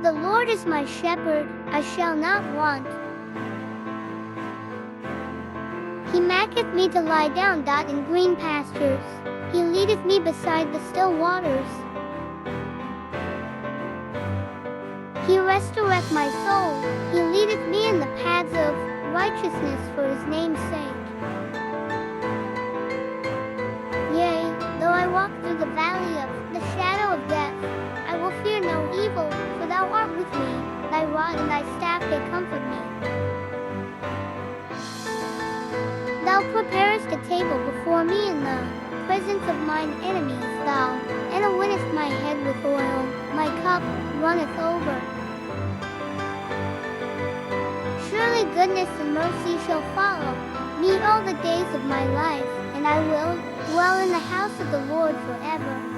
The Lord is my shepherd, I shall not want. He maketh me to lie down in green pastures. He leadeth me beside the still waters. He restoreth my soul. He leadeth me in the paths of righteousness for his name's sake. Yea, though I walk through the valley of the shadow of death, I will fear no evil, for thou art with me. Thy rod and thy staff they comfort me. Thou preparest a table before me in the presence of mine enemies. Thou anointest my head with oil, my cup runneth over. Surely goodness and mercy shall follow me all the days of my life, and I will dwell in the house of the Lord forever.